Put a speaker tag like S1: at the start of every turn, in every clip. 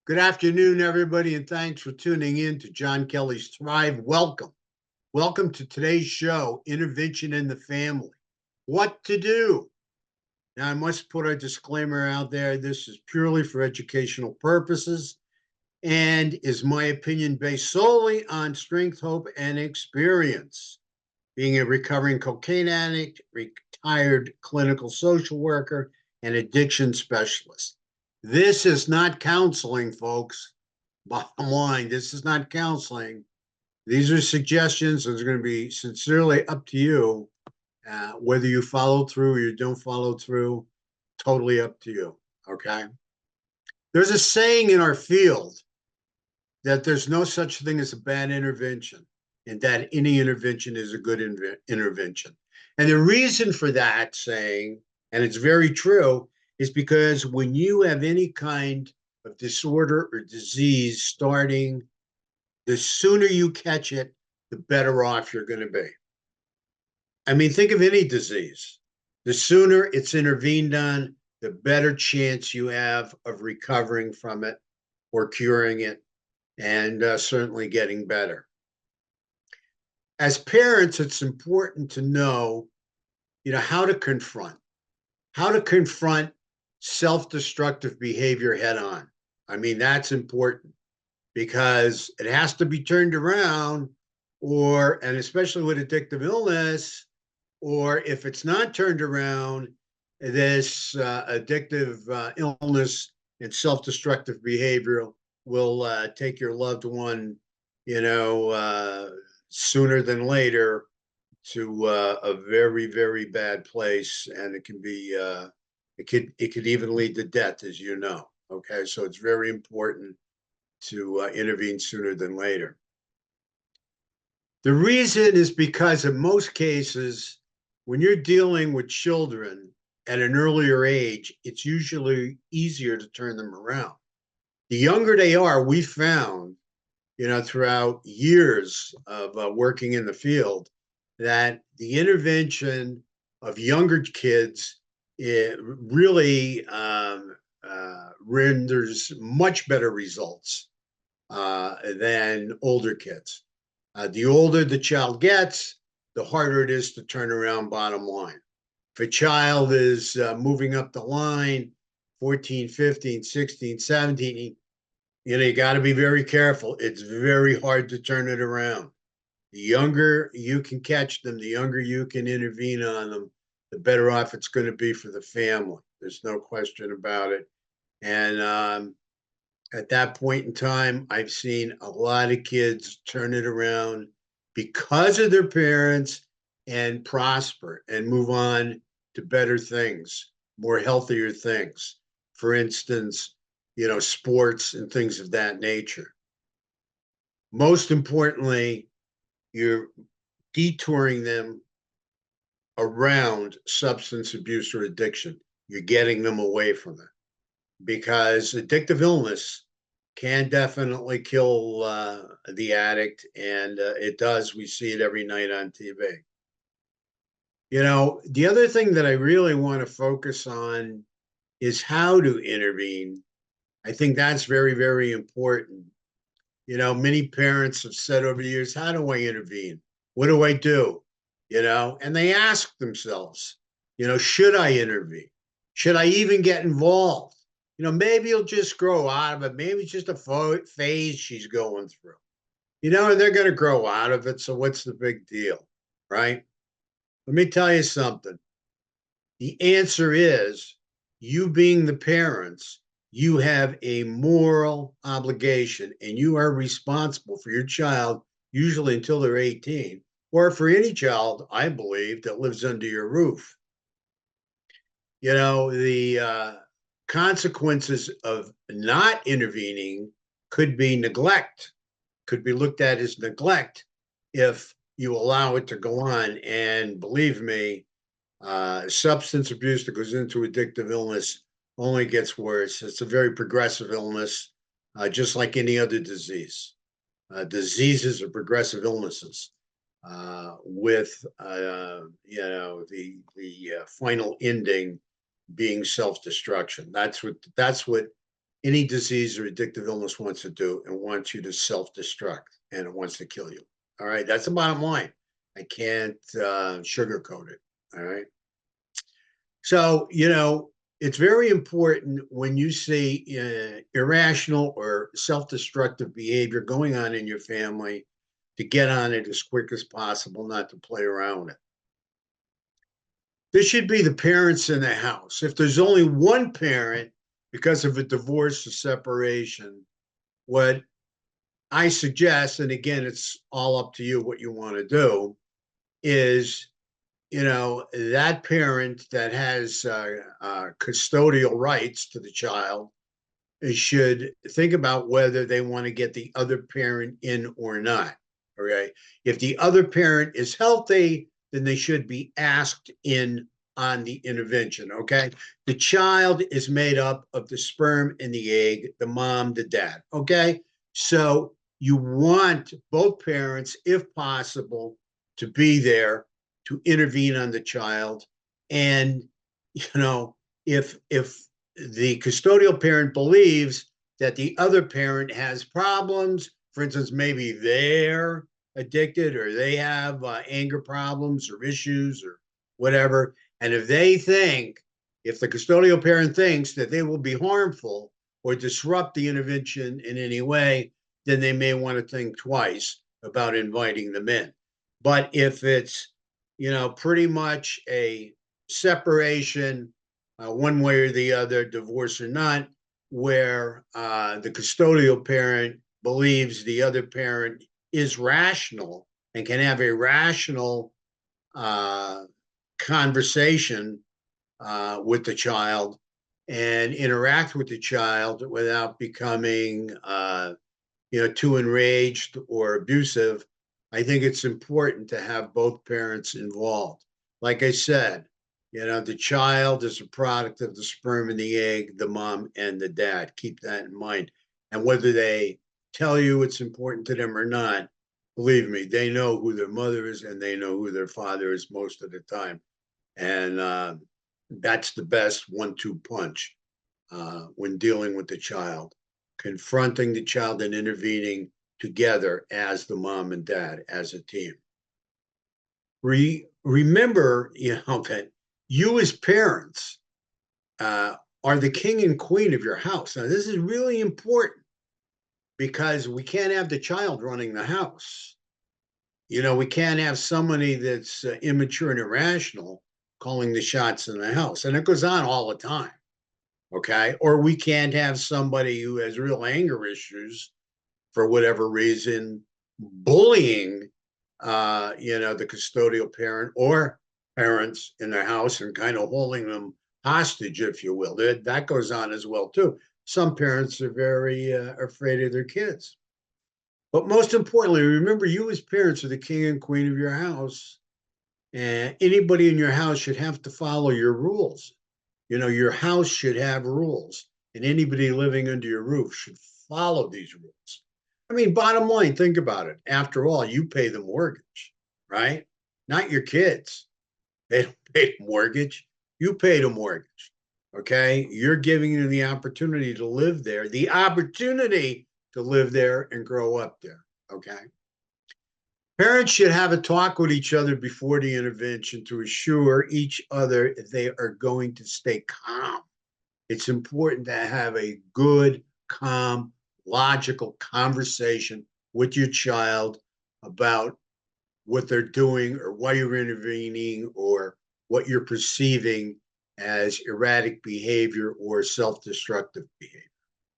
S1: Good afternoon, everybody, and thanks for tuning in to John Kelly's Thrive. Welcome. Welcome to today's show, Intervention in the Family. What to do? Now, I must put a disclaimer out there. This is purely for educational purposes and is my opinion based solely on strength, hope, and experience. Being a recovering cocaine addict, retired clinical social worker, and addiction specialist. This is not counseling, folks. Bottom line, this is not counseling. These are suggestions. It's going to be sincerely up to you. Whether you follow through or you don't follow through, totally up to you. Okay. There's a saying in our field that there's no such thing as a bad intervention, and that any intervention is a good intervention. And the reason for that saying, and it's very true, is because when you have any kind of disorder or disease starting, the sooner you catch it, the better off you're going to be. I mean, think of any disease. The sooner it's intervened on, the better chance you have of recovering from it or curing it and certainly getting better. As parents, it's important to know, how to confront self-destructive behavior head on. I mean, that's important because it has to be turned around, and especially with addictive illness, or if it's not turned around, this addictive illness and self-destructive behavior will take your loved one, sooner than later to a very, very bad place, and it can be it could even lead to death, as you know. Okay, so it's very important to intervene sooner than later. The reason is because in most cases, when you're dealing with children at an earlier age, it's usually easier to turn them around. The younger they are, we found, throughout years of working in the field, that the intervention of younger kids really renders much better results than older kids. The older the child gets, the harder it is to turn around, bottom line. If a child is moving up the line, 14, 15, 16, 17, you got to be very careful. It's very hard to turn it around. The younger you can catch them, the younger you can intervene on them, the better off it's going to be for the family. There's no question about it. And at that point in time, I've seen a lot of kids turn it around because of their parents and prosper and move on to better things, more healthier things. For instance, sports and things of that nature. Most importantly, you're detouring them around substance abuse or addiction. You're getting them away from it, because addictive illness can definitely kill the addict, and it does. We see it every night on TV. The other thing that I really want to focus on is how to intervene. I think that's very, very important. Many parents have said over the years, how do I intervene? What do I do? And they ask themselves, should I intervene? Should I even get involved? Maybe you'll just grow out of it. Maybe it's just a phase she's going through. They're going to grow out of it. So what's the big deal, right? Let me tell you something. The answer is, you being the parents, you have a moral obligation, and you are responsible for your child, usually until they're 18, or for any child, I believe, that lives under your roof. The consequences of not intervening could be neglect, could be looked at as neglect if you allow it to go on. And believe me, substance abuse that goes into addictive illness only gets worse. It's a very progressive illness, just like any other disease. Diseases are progressive illnesses, with the final ending being self-destruction. That's what any disease or addictive illness wants to do. It wants you to self-destruct, and it wants to kill you. All right, that's the bottom line. I can't sugarcoat it. All right. So, it's very important when you see irrational or self destructive behavior going on in your family to get on it as quick as possible, not to play around with it. This should be the parents in the house. If there's only one parent because of a divorce or separation, what I suggest, and again, it's all up to you what you want to do, is that parent that has custodial rights to the child should think about whether they want to get the other parent in or not. Okay. If the other parent is healthy, then they should be asked in on the intervention. Okay. The child is made up of the sperm and the egg, the mom, the dad. Okay. So you want both parents, if possible, to be there to intervene on the child. And, if the custodial parent believes that the other parent has problems, for instance, maybe they're addicted or they have anger problems or issues or whatever. And if the custodial parent thinks that they will be harmful or disrupt the intervention in any way, then they may want to think twice about inviting them in. But if it's, pretty much a separation, one way or the other, divorce or not, where the custodial parent believes the other parent is rational and can have a rational conversation with the child and interact with the child without becoming, too enraged or abusive. I think it's important to have both parents involved. Like I said, the child is a product of the sperm and the egg, the mom and the dad. Keep that in mind. And whether they tell you it's important to them or not, believe me, they know who their mother is and they know who their father is most of the time. And that's the best 1-2 punch when dealing with the child, confronting the child and intervening together as the mom and dad, as a team. Remember, that you as parents are the king and queen of your house. Now, this is really important because we can't have the child running the house. We can't have somebody that's immature and irrational calling the shots in the house. And it goes on all the time. Okay. Or we can't have somebody who has real anger issues for whatever reason, bullying, the custodial parent or parents in their house and kind of holding them hostage, if you will. That goes on as well, too. Some parents are very afraid of their kids. But most importantly, remember, you as parents are the king and queen of your house. And anybody in your house should have to follow your rules. Your house should have rules, and anybody living under your roof should follow these rules. I mean, bottom line, think about it. After all, you pay the mortgage, right? Not your kids. They don't pay the mortgage. You pay the mortgage. Okay. You're giving them the opportunity to live there, and grow up there. Okay. Parents should have a talk with each other before the intervention to assure each other they are going to stay calm. It's important to have a good, calm, logical conversation with your child about what they're doing or why you're intervening or what you're perceiving as erratic behavior or self-destructive behavior.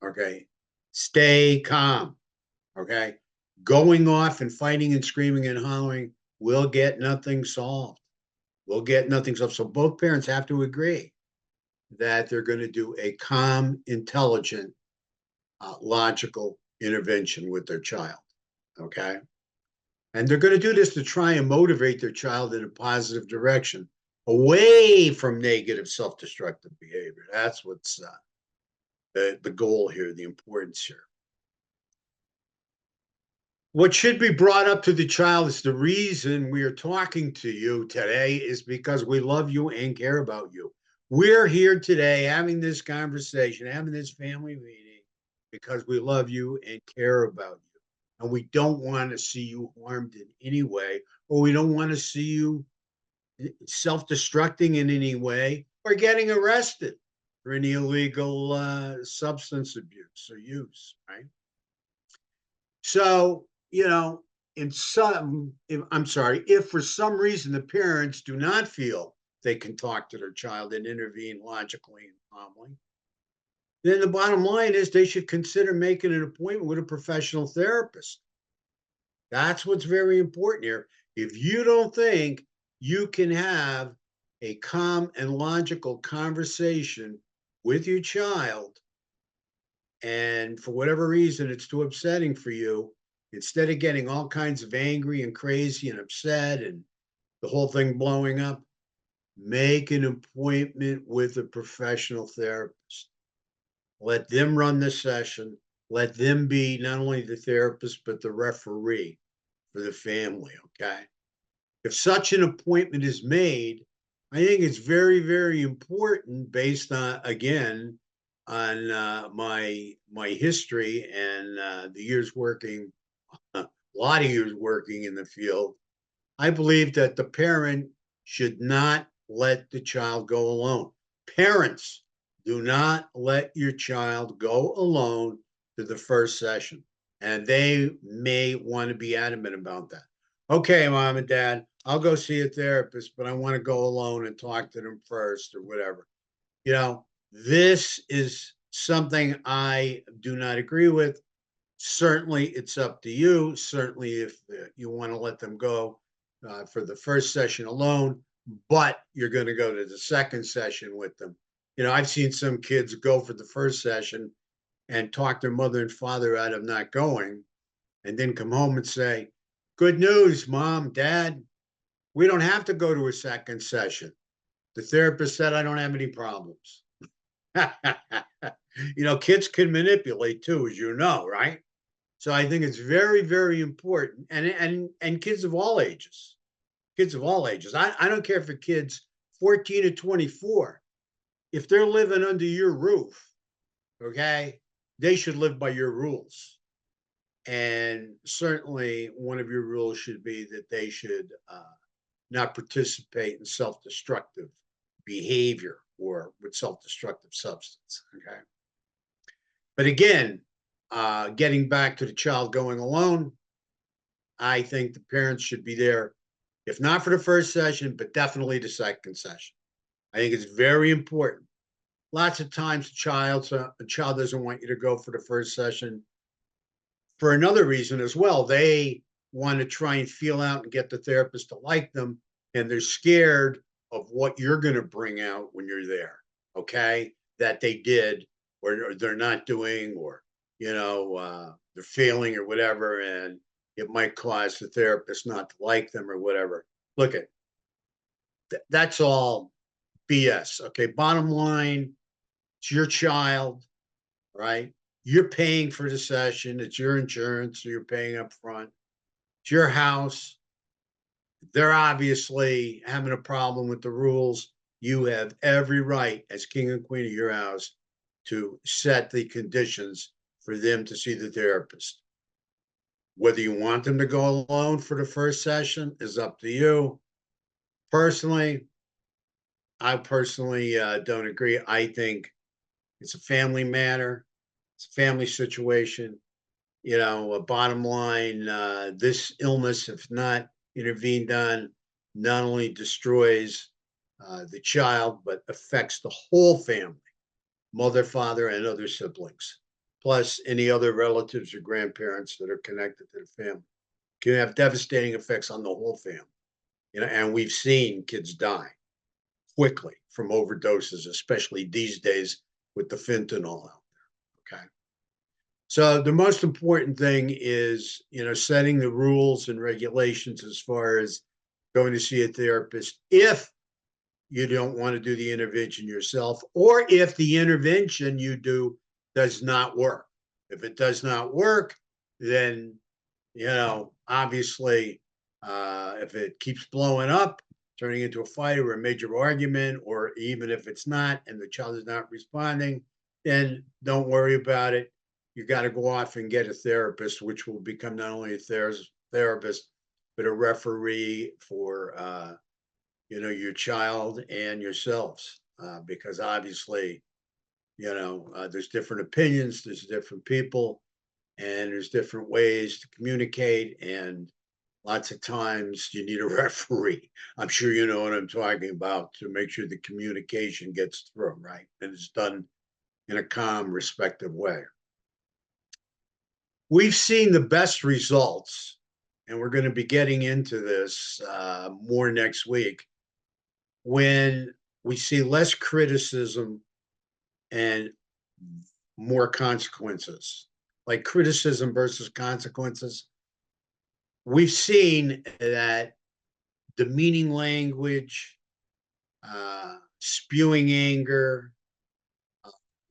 S1: Okay. Stay calm. Okay. Going off and fighting and screaming and hollering will get nothing solved. We'll get nothing solved. So both parents have to agree that they're going to do a calm, intelligent, logical intervention with their child. Okay. And they're going to do this to try and motivate their child in a positive direction away from negative self-destructive behavior. That's what's the goal here, the importance here. What should be brought up to the child is the reason we are talking to you today is because we love you and care about you. We're here today having this conversation, having this family meeting because we love you and care about you. And we don't want to see you harmed in any way, or we don't want to see you self destructing in any way or getting arrested for any illegal substance abuse or use, right? So, in some, I'm sorry, if for some reason the parents do not feel they can talk to their child and intervene logically and calmly, then the bottom line is they should consider making an appointment with a professional therapist. That's what's very important here. If you don't think you can have a calm and logical conversation with your child, and for whatever reason it's too upsetting for you, instead of getting all kinds of angry and crazy and upset and the whole thing blowing up, make an appointment with a professional therapist. Let them run the session. Let them be not only the therapist, but the referee for the family. Okay. If such an appointment is made, I think it's very, very important based on, again, on my history and the years working, a lot of years working in the field. I believe that the parent should not let the child go alone. Parents, do not let your child go alone to the first session. And they may want to be adamant about that. Okay, mom and dad, I'll go see a therapist, but I want to go alone and talk to them first or whatever. This is something I do not agree with. Certainly, it's up to you. Certainly, if you want to let them go for the first session alone, but you're going to go to the second session with them. I've seen some kids go for the first session and talk their mother and father out of not going, and then come home and say, "Good news, mom, dad, we don't have to go to a second session. The therapist said I don't have any problems." Kids can manipulate too, as you know, right? So I think it's very, very important, and kids of all ages, kids of all ages. I don't care for kids 14 to 24. If they're living under your roof, okay, they should live by your rules. And certainly, one of your rules should be that they should not participate in self-destructive behavior or with self-destructive substance. Okay, but again, getting back to the child going alone, I think the parents should be there, if not for the first session, but definitely the second session. I think it's very important. Lots of times, a child doesn't want you to go for the first session for another reason as well. They want to try and feel out and get the therapist to like them, and they're scared of what you're going to bring out when you're there. Okay, that they did or they're not doing, or they're failing or whatever, and it might cause the therapist not to like them or whatever. Look at that's all BS. Okay, bottom line, it's your child, right? You're paying for the session. It's your insurance, so you're paying up front. It's your house. They're obviously having a problem with the rules. You have every right as king and queen of your house to set the conditions for them to see the therapist. Whether you want them to go alone for the first session is up to you. Personally, I don't agree. I think it's a family matter. It's a family situation. A bottom line, this illness, if not intervened on, not only destroys the child, but affects the whole family, mother, father, and other siblings, plus any other relatives or grandparents that are connected to the family. Can have devastating effects on the whole family. And we've seen kids die quickly from overdoses, especially these days with the fentanyl out there. Okay. So the most important thing is, setting the rules and regulations as far as going to see a therapist if you don't want to do the intervention yourself, or if the intervention you do does not work. If it does not work, then, obviously, if it keeps blowing up, turning into a fight or a major argument, or even if it's not and the child is not responding, then don't worry about it. you got to go off and get a therapist, which will become not only a therapist, but a referee for your child and yourselves, because obviously, there's different opinions, there's different people, and there's different ways to communicate, and lots of times you need a referee. I'm sure you know what I'm talking about, to make sure the communication gets through, right? And it's done in a calm, respectful way. We've seen the best results, and we're going to be getting into this more next week, when we see less criticism and more consequences, like criticism versus consequences. We've seen that demeaning language, spewing anger,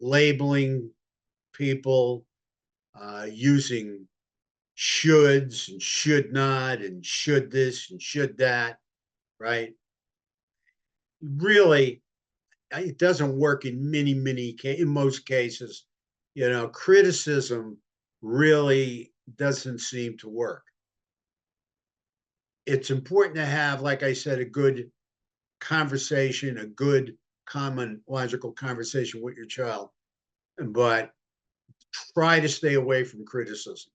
S1: labeling people, using shoulds and should not and should this and should that, right? Really, it doesn't work in in most cases. Criticism really doesn't seem to work. It's important to have, like I said, a good conversation, a good common logical conversation with your child, but try to stay away from criticism.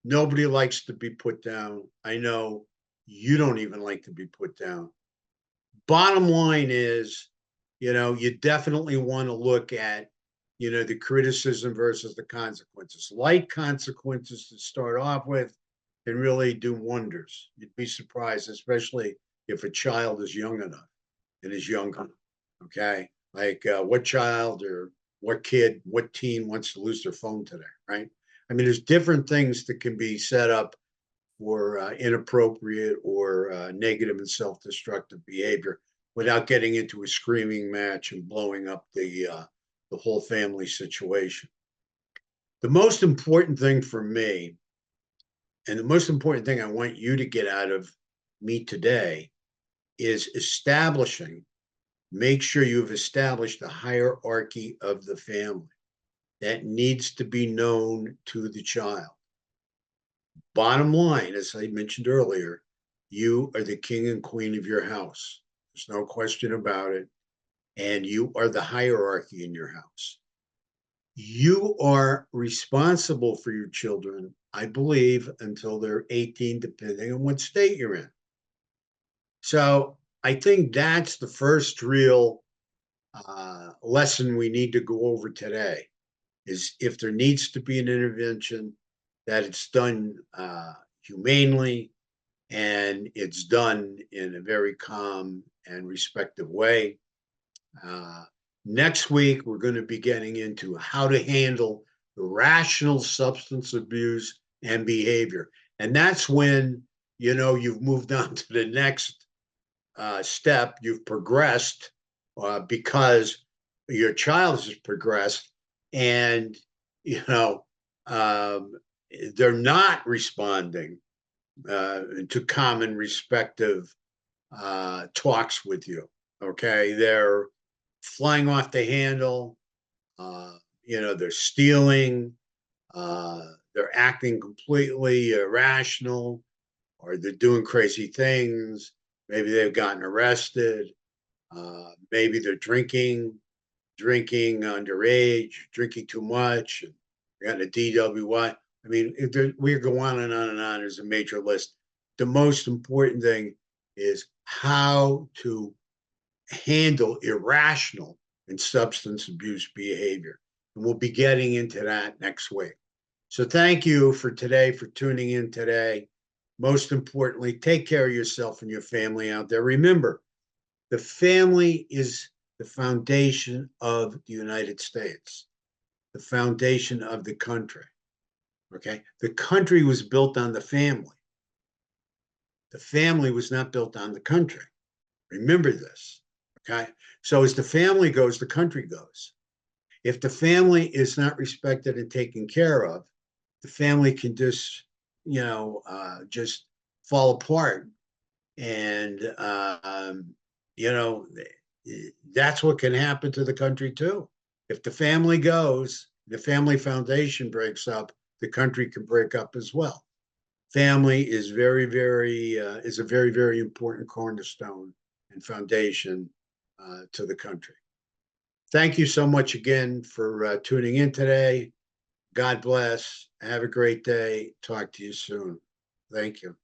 S1: Nobody likes to be put down. I know you don't even like to be put down. Bottom line is, you definitely want to look at, the criticism versus the consequences. Light consequences to start off with can really do wonders. You'd be surprised, especially if a child is young enough and is younger. Okay. Like what child or what kid, what teen wants to lose their phone today, right? I mean, there's different things that can be set up for inappropriate or negative and self-destructive behavior, without getting into a screaming match and blowing up the whole family situation. The most important thing for me, and the most important thing I want you to get out of me today, is make sure you've established the hierarchy of the family that needs to be known to the child. Bottom line, as I mentioned earlier, you are the king and queen of your house. There's no question about it. And you are the hierarchy in your house. You are responsible for your children, I believe, until they're 18, depending on what state you're in. So I think that's the first real lesson we need to go over today, is if there needs to be an intervention, that it's done humanely, and it's done in a very calm and respectful way. Next week, we're going to be getting into how to handle irrational substance abuse and behavior. And that's when, you've moved on to the next step. You've progressed because your child has progressed, and, they're not responding to common respective talks with you. Okay. They're flying off the handle. They're stealing. They're acting completely irrational, or they're doing crazy things. Maybe they've gotten arrested. Maybe they're drinking underage, drinking too much, and got a DWI. I mean, we go on and on and on. There's a major list. The most important thing is how to handle irrational and substance abuse behavior. And we'll be getting into that next week. So thank you for today, for tuning in today. Most importantly, take care of yourself and your family out there. Remember, the family is the foundation of the United States, the foundation of the country. Okay. The country was built on the family. The family was not built on the country. Remember this. Okay. So as the family goes, the country goes. If the family is not respected and taken care of, the family can just, just fall apart. And, that's what can happen to the country too. If the family goes, The family foundation breaks up, the country can break up as well. Family is is a very, very important cornerstone and foundation to the country. Thank you so much again for tuning in today. God bless. Have a great day. Talk to you soon. Thank you.